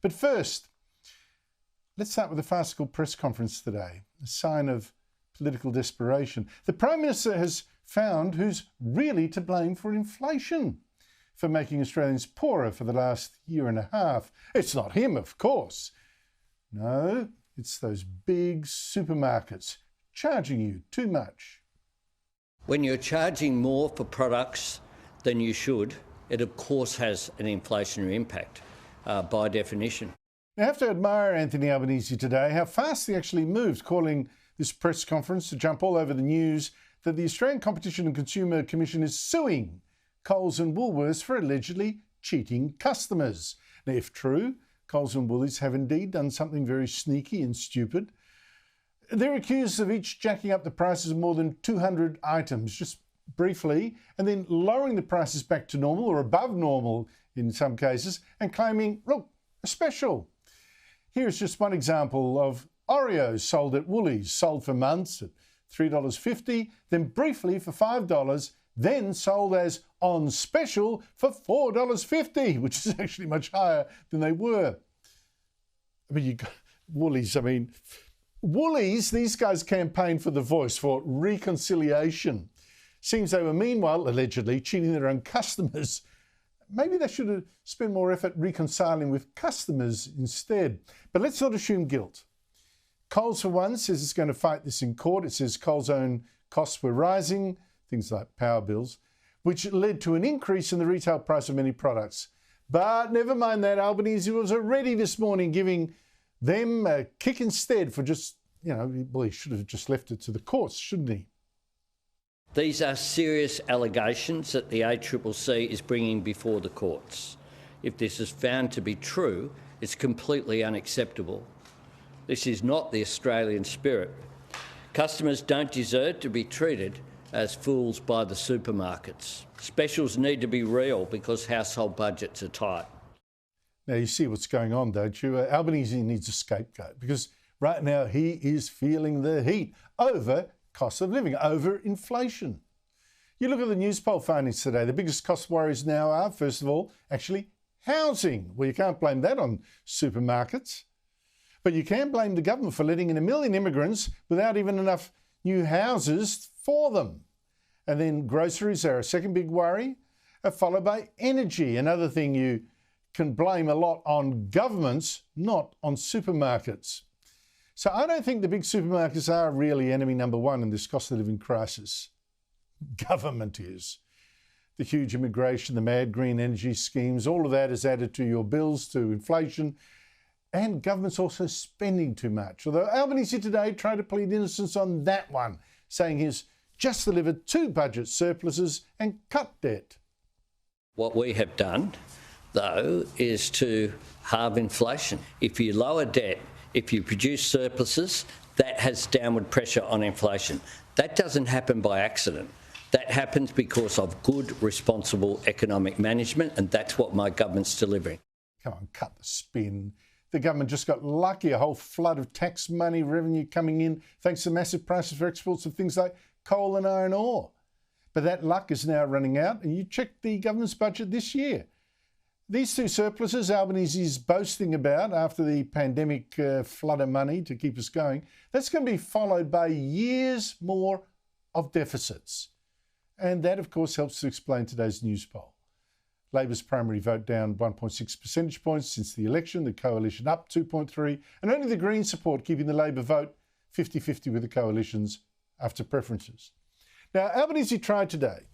But first, let's start with the farcical press conference today, a sign of political desperation. The Prime Minister has found who's really to blame for inflation, for making Australians poorer for the last year and a half. It's not him, of course. No, it's those big supermarkets charging you too much. When you're charging more for products than you should, it of course has an inflationary impact by definition. I have to admire Anthony Albanese today, how fast he actually moved, calling this press conference to jump all over the news that the Australian Competition and Consumer Commission is suing Coles and Woolworths for allegedly cheating customers. Now, if true, Coles and Woolies have indeed done something very sneaky and stupid. They're accused of each jacking up the prices of more than 200 items, just briefly, and then lowering the prices back to normal or above normal in some cases, and claiming, look, a special. Here's just one example of Oreos sold at Woolies, sold for months at $3.50, then briefly for $5, then sold as on special for $4.50, which is actually much higher than they were. I mean, Woolies, Woolies, these guys campaigned for the voice for reconciliation. Seems they were meanwhile, allegedly, cheating their own customers. Maybe they should have spent more effort reconciling with customers instead. But let's not assume guilt. Coles, for one, says it's going to fight this in court. It says Coles' own costs were rising, things like power bills, which led to an increase in the retail price of many products. But never mind that, Albanese was already this morning giving them a kick instead for just, well, he should have just left it to the courts, shouldn't he? These are serious allegations that the ACCC is bringing before the courts. If this is found to be true, it's completely unacceptable. This is not the Australian spirit. Customers don't deserve to be treated as fools by the supermarkets. Specials need to be real because household budgets are tight. Now, you see what's going on, don't you? Albanese needs a scapegoat because right now he is feeling the heat over cost of living, over inflation. You look at the news poll findings today, the biggest cost worries now are, first of all, actually housing. Well, you can't blame that on supermarkets. But you can blame the government for letting in 1 million immigrants without even enough new houses for them. And then groceries are a second big worry, followed by energy, another thing you can blame a lot on governments, not on supermarkets. So I don't think the big supermarkets are really enemy number one in this cost of living crisis. Government is. The huge immigration, the mad green energy schemes, all of that is added to your bills, to inflation, and government's also spending too much. Although Albanese today tried to plead innocence on that one, saying he's just delivered 2 budget surpluses and cut debt. What we have done, though, is to halve inflation. If you lower debt, if you produce surpluses, that has downward pressure on inflation. That doesn't happen by accident. That happens because of good, responsible economic management, and that's what my government's delivering. Come on, cut the spin. The government just got lucky, a whole flood of tax money, revenue coming in, thanks to massive prices for exports of things like coal and iron ore. But that luck is now running out, and you check the government's budget this year. These 2 surpluses Albanese is boasting about after the pandemic flood of money to keep us going, that's going to be followed by years more of deficits. And that, of course, helps to explain today's news poll. Labor's primary vote down 1.6 percentage points since the election, the coalition up 2.3, and only the Greens support keeping the Labor vote 50-50 with the coalitions after preferences. Now, Albanese tried today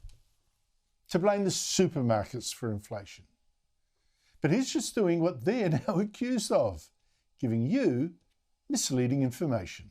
to blame the supermarkets for inflation. But he's just doing what they're now accused of, giving you misleading information.